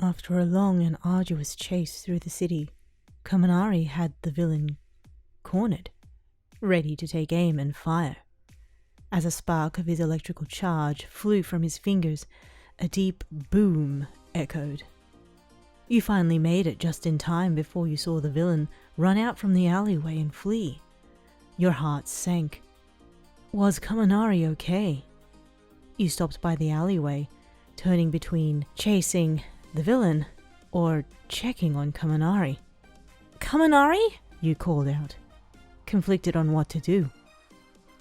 After a long and arduous chase through the city, Kaminari had the villain cornered, ready to take aim and fire. As a spark of his electrical charge flew from his fingers, a deep boom echoed. You finally made it just in time before you saw the villain run out from the alleyway and flee. Your heart sank. Was Kaminari okay? You stopped by the alleyway, turning between chasing the villain or checking on Kaminari. "Kaminari?" you called out, conflicted on what to do.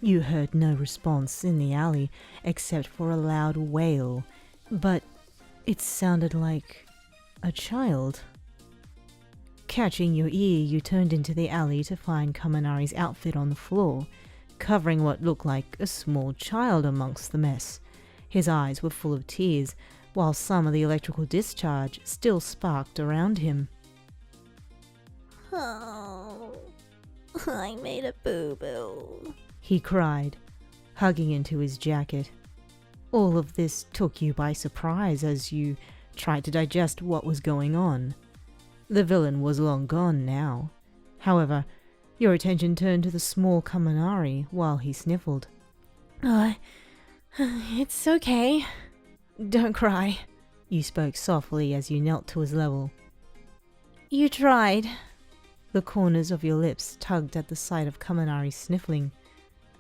You heard no response in the alley except for a loud wail, but it sounded like a child. Catching your ear, you turned into the alley to find Kaminari's outfit on the floor, covering what looked like a small child amongst the mess. His eyes were full of tears, while some of the electrical discharge still sparked around him. "Oh, I made a boo-boo," he cried, hugging into his jacket. All of this took you by surprise as you tried to digest what was going on. The villain was long gone now. However, your attention turned to the small Kaminari while he sniffled. It's okay. Don't cry," you spoke softly as you knelt to his level. "You tried." The corners of your lips tugged at the sight of Kaminari sniffling.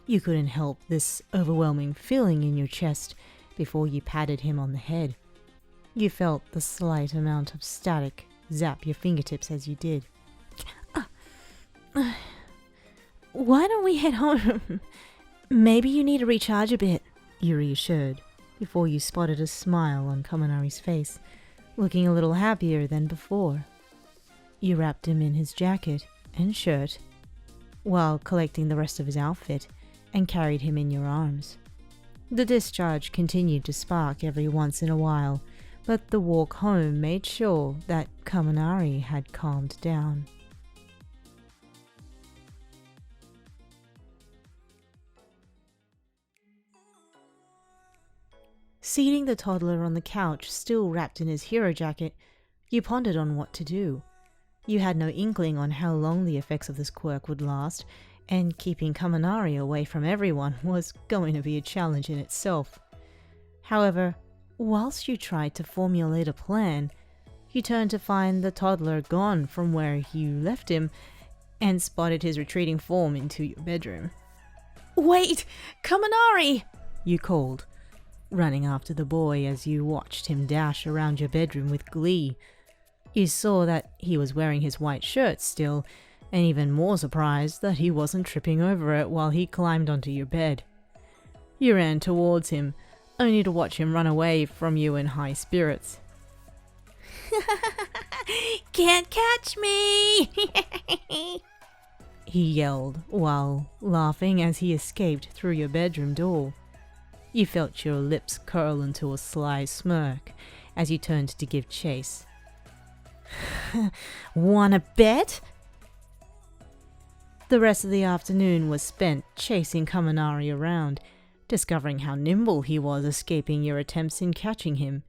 You couldn't help this overwhelming feeling in your chest before you patted him on the head. You felt the slight amount of static zap your fingertips as you did. Why don't we head home? Maybe you need to recharge a bit," you reassured, before you spotted a smile on Kaminari's face, looking a little happier than before. You wrapped him in his jacket and shirt, while collecting the rest of his outfit, and carried him in your arms. The discharge continued to spark every once in a while, but the walk home made sure that Kaminari had calmed down. Seating the toddler on the couch, still wrapped in his hero jacket, you pondered on what to do. You had no inkling on how long the effects of this quirk would last, and keeping Kaminari away from everyone was going to be a challenge in itself. However, whilst you tried to formulate a plan, you turned to find the toddler gone from where you left him, and spotted his retreating form into your bedroom. "Wait! Kaminari!" you called, running after the boy as you watched him dash around your bedroom with glee. You saw that he was wearing his white shirt still, and even more surprised that he wasn't tripping over it while he climbed onto your bed. You ran towards him, only to watch him run away from you in high spirits. "Can't catch me!" he yelled, while laughing as he escaped through your bedroom door. You felt your lips curl into a sly smirk as you turned to give chase. "Wanna bet?" The rest of the afternoon was spent chasing Kaminari around, discovering how nimble he was escaping your attempts in catching him.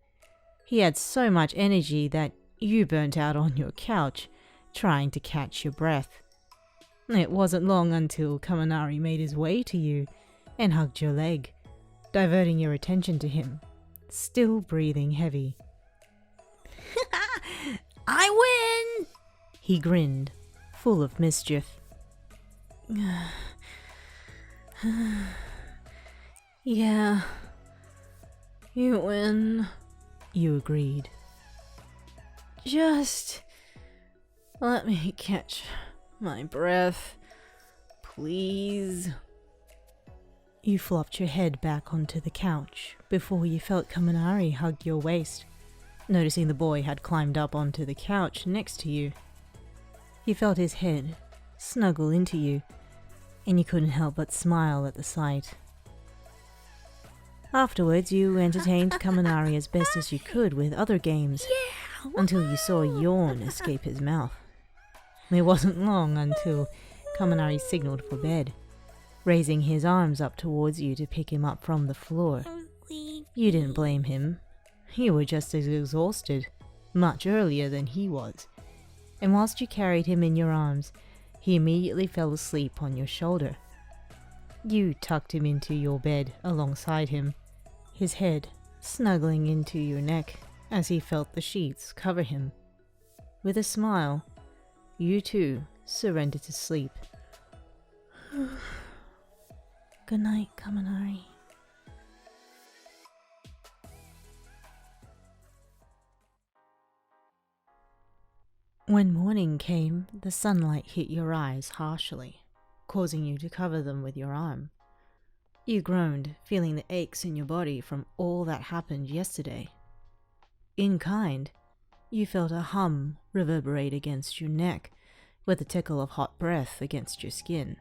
He had so much energy that you burnt out on your couch, trying to catch your breath. It wasn't long until Kaminari made his way to you and hugged your leg, diverting your attention to him, still breathing heavy. "I win!" he grinned, full of mischief. "Yeah, you win," you agreed. "Just let me catch my breath, please." You flopped your head back onto the couch before you felt Kaminari hug your waist, noticing the boy had climbed up onto the couch next to you. You felt his head snuggle into you, and you couldn't help but smile at the sight. Afterwards, you entertained Kaminari as best as you could with other games, until you saw a yawn escape his mouth. It wasn't long until Kaminari signaled for bed, raising his arms up towards you to pick him up from the floor. You didn't blame him. You were just as exhausted, much earlier than he was, and whilst you carried him in your arms, he immediately fell asleep on your shoulder. You tucked him into your bed alongside him, his head snuggling into your neck as he felt the sheets cover him. With a smile, you too surrendered to sleep. Good night, Kaminari. When morning came, the sunlight hit your eyes harshly, causing you to cover them with your arm. You groaned, feeling the aches in your body from all that happened yesterday. In kind, you felt a hum reverberate against your neck, with a tickle of hot breath against your skin.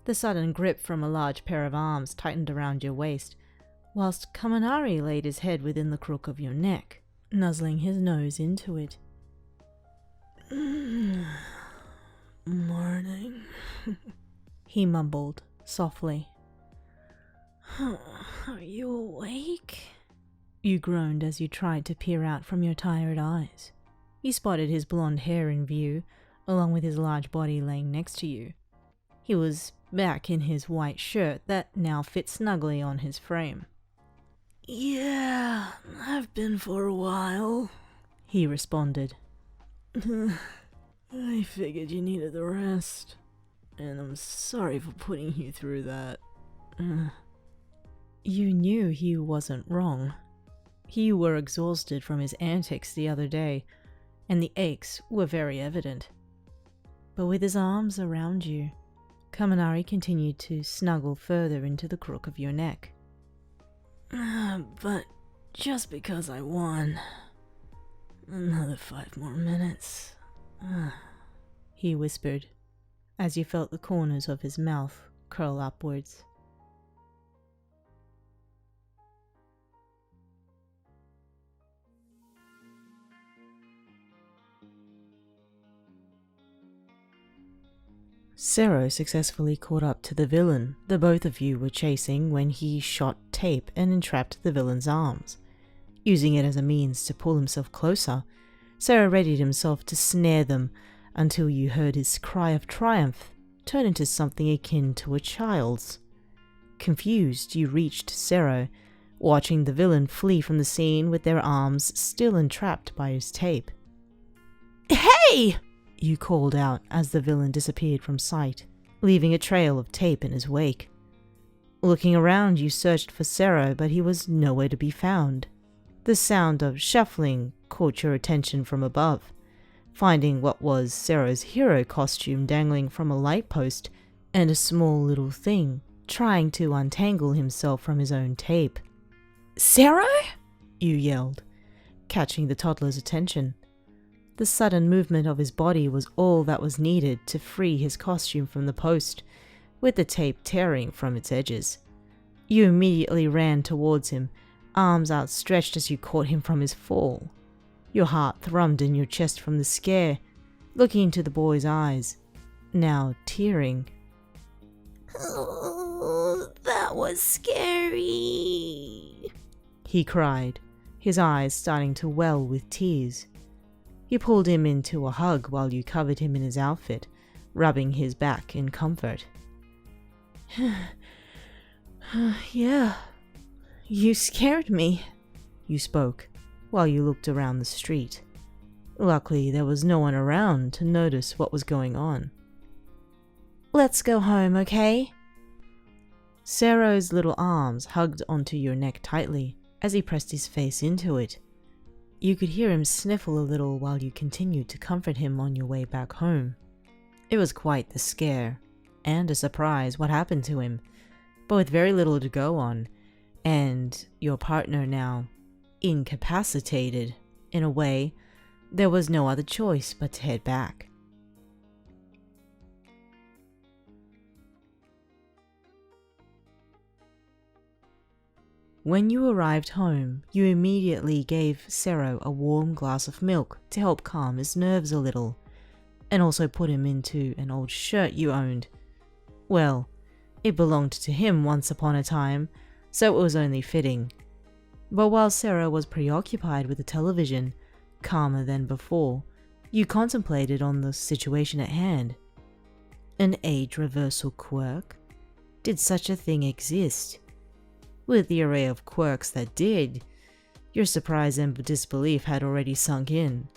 The sudden grip from a large pair of arms tightened around your waist, whilst Kaminari laid his head within the crook of your neck, nuzzling his nose into it. Morning, he mumbled softly. Are you awake? You groaned as you tried to peer out from your tired eyes. You spotted his blonde hair in view, along with his large body laying next to you. He was back in his white shirt that now fit snugly on his frame. Yeah, I've been for a while, he responded. I figured you needed the rest, and I'm sorry for putting you through that. You knew he wasn't wrong. You were exhausted from his antics the other day, and the aches were very evident. But with his arms around you, Kaminari continued to snuggle further into the crook of your neck. But just because I won, another 5 more minutes. He whispered, as you felt the corners of his mouth curl upwards. Sero successfully caught up to the villain the both of you were chasing when he shot tape and entrapped the villain's arms. Using it as a means to pull himself closer, Sero readied himself to snare them until you heard his cry of triumph turn into something akin to a child's. Confused, you reached Sero, watching the villain flee from the scene with their arms still entrapped by his tape. Hey! You called out as the villain disappeared from sight, leaving a trail of tape in his wake. Looking around, you searched for Sero, but he was nowhere to be found. The sound of shuffling caught your attention from above, finding what was Sero's hero costume dangling from a light post and a small little thing trying to untangle himself from his own tape. Sero? You yelled, catching the toddler's attention. The sudden movement of his body was all that was needed to free his costume from the post, with the tape tearing from its edges. You immediately ran towards him, arms outstretched as you caught him from his fall. Your heart thrummed in your chest from the scare, looking into the boy's eyes, now tearing. Oh, that was scary, he cried, his eyes starting to well with tears. You pulled him into a hug while you covered him in his outfit, rubbing his back in comfort. Yeah, you scared me, you spoke, while you looked around the street. Luckily, there was no one around to notice what was going on. Let's go home, okay? Sero's little arms hugged onto your neck tightly as he pressed his face into it. You could hear him sniffle a little while you continued to comfort him on your way back home. It was quite the scare, and a surprise what happened to him, but with very little to go on, and your partner now incapacitated. In a way, there was no other choice but to head back. When you arrived home, you immediately gave Sero a warm glass of milk to help calm his nerves a little, and also put him into an old shirt you owned. Well, it belonged to him once upon a time, so it was only fitting. But while Sero was preoccupied with the television, Calmer than before, you contemplated on the situation at hand. An age reversal quirk? Did such a thing exist? With the array of quirks that did, your surprise and disbelief had already sunk in.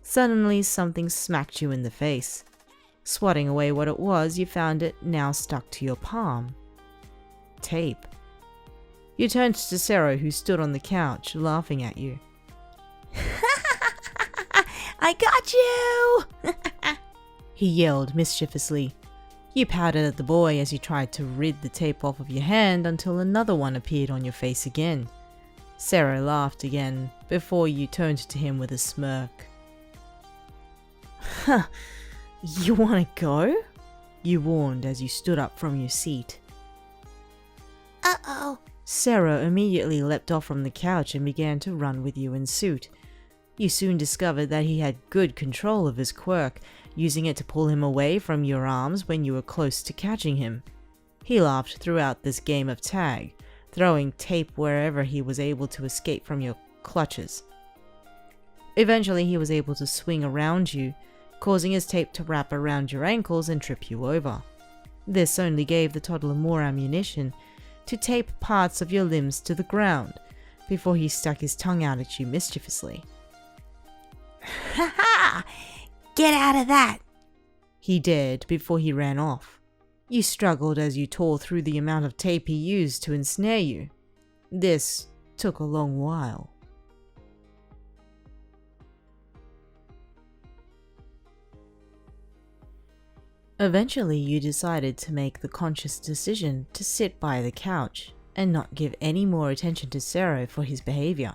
Suddenly, something smacked you in the face. Swatting away what it was, you found it now stuck to your palm. Tape. You turned to Sero, who stood on the couch, laughing at you. I got you! He yelled mischievously. You pouted at the boy as you tried to rid the tape off of your hand until another one appeared on your face again. Sero laughed again before you turned to him with a smirk. Huh, you wanna go? You warned as you stood up from your seat. Uh-oh. Sero immediately leapt off from the couch and began to run with you in suit. You soon discovered that he had good control of his quirk, using it to pull him away from your arms when you were close to catching him. He laughed throughout this game of tag, throwing tape wherever he was able to escape from your clutches. Eventually he was able to swing around you, causing his tape to wrap around your ankles and trip you over. This only gave the toddler more ammunition to tape parts of your limbs to the ground, before he stuck his tongue out at you mischievously. Ha ha! Get out of that! He dared before he ran off. You struggled as you tore through the amount of tape he used to ensnare you. This took a long while. Eventually, you decided to make the conscious decision to sit by the couch and not give any more attention to Sero for his behavior.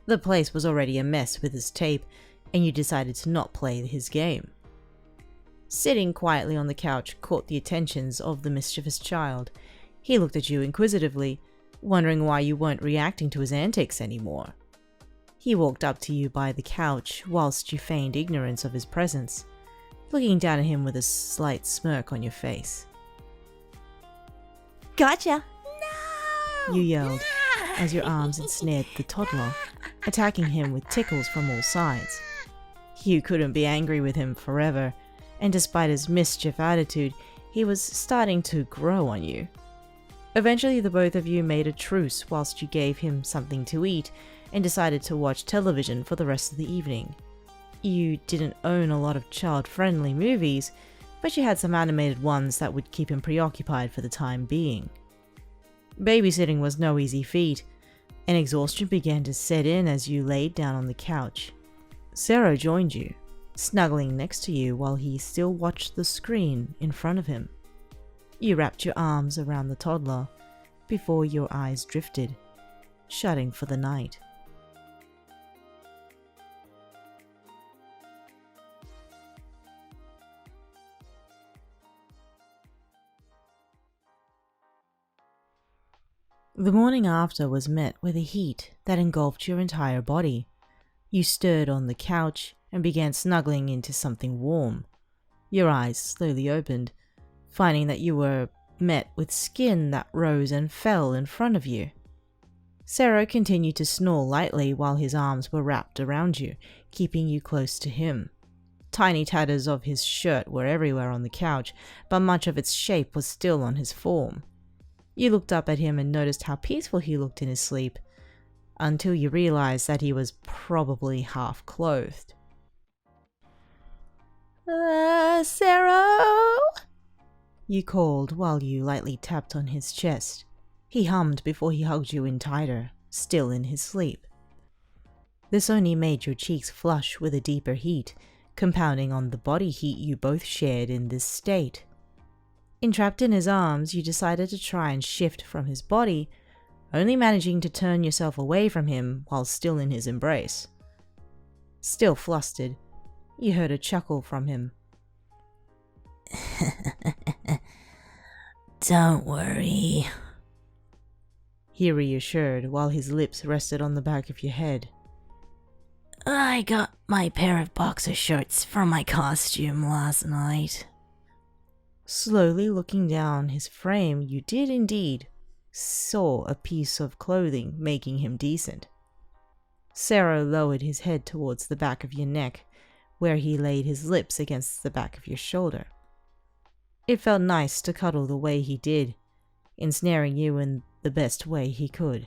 The place was already a mess with his tape, and you decided to not play his game. Sitting quietly on the couch caught the attentions of the mischievous child. He looked at you inquisitively, wondering why you weren't reacting to his antics anymore. He walked up to you by the couch whilst you feigned ignorance of his presence, looking down at him with a slight smirk on your face. Gotcha! No! You yelled as your arms ensnared the toddler, attacking him with tickles from all sides. You couldn't be angry with him forever, and despite his mischief attitude, he was starting to grow on you. Eventually, the both of you made a truce whilst you gave him something to eat and decided to watch television for the rest of the evening. You didn't own a lot of child-friendly movies, but you had some animated ones that would keep him preoccupied for the time being. Babysitting was no easy feat, and exhaustion began to set in as you laid down on the couch. Sero joined you, snuggling next to you while he still watched the screen in front of him. You wrapped your arms around the toddler before your eyes drifted, shutting for the night. The morning after was met with a heat that engulfed your entire body. You stirred on the couch and began snuggling into something warm. Your eyes slowly opened, finding that you were met with skin that rose and fell in front of you. Sero continued to snore lightly while his arms were wrapped around you, keeping you close to him. Tiny tatters of his shirt were everywhere on the couch, but much of its shape was still on his form. You looked up at him and noticed how peaceful he looked in his sleep, until you realized that he was probably half clothed. Sero? You called while you lightly tapped on his chest. He hummed before he hugged you in tighter, still in his sleep. This only made your cheeks flush with a deeper heat, compounding on the body heat you both shared in this state. Entrapped in his arms, you decided to try and shift from his body, only managing to turn yourself away from him while still in his embrace. Still flustered, you heard a chuckle from him. Don't worry, he reassured while his lips rested on the back of your head. I got my pair of boxer shorts from my costume last night. Slowly looking down his frame, you did indeed saw a piece of clothing making him decent. Sero lowered his head towards the back of your neck, where he laid his lips against the back of your shoulder. It felt nice to cuddle the way he did, ensnaring you in the best way he could.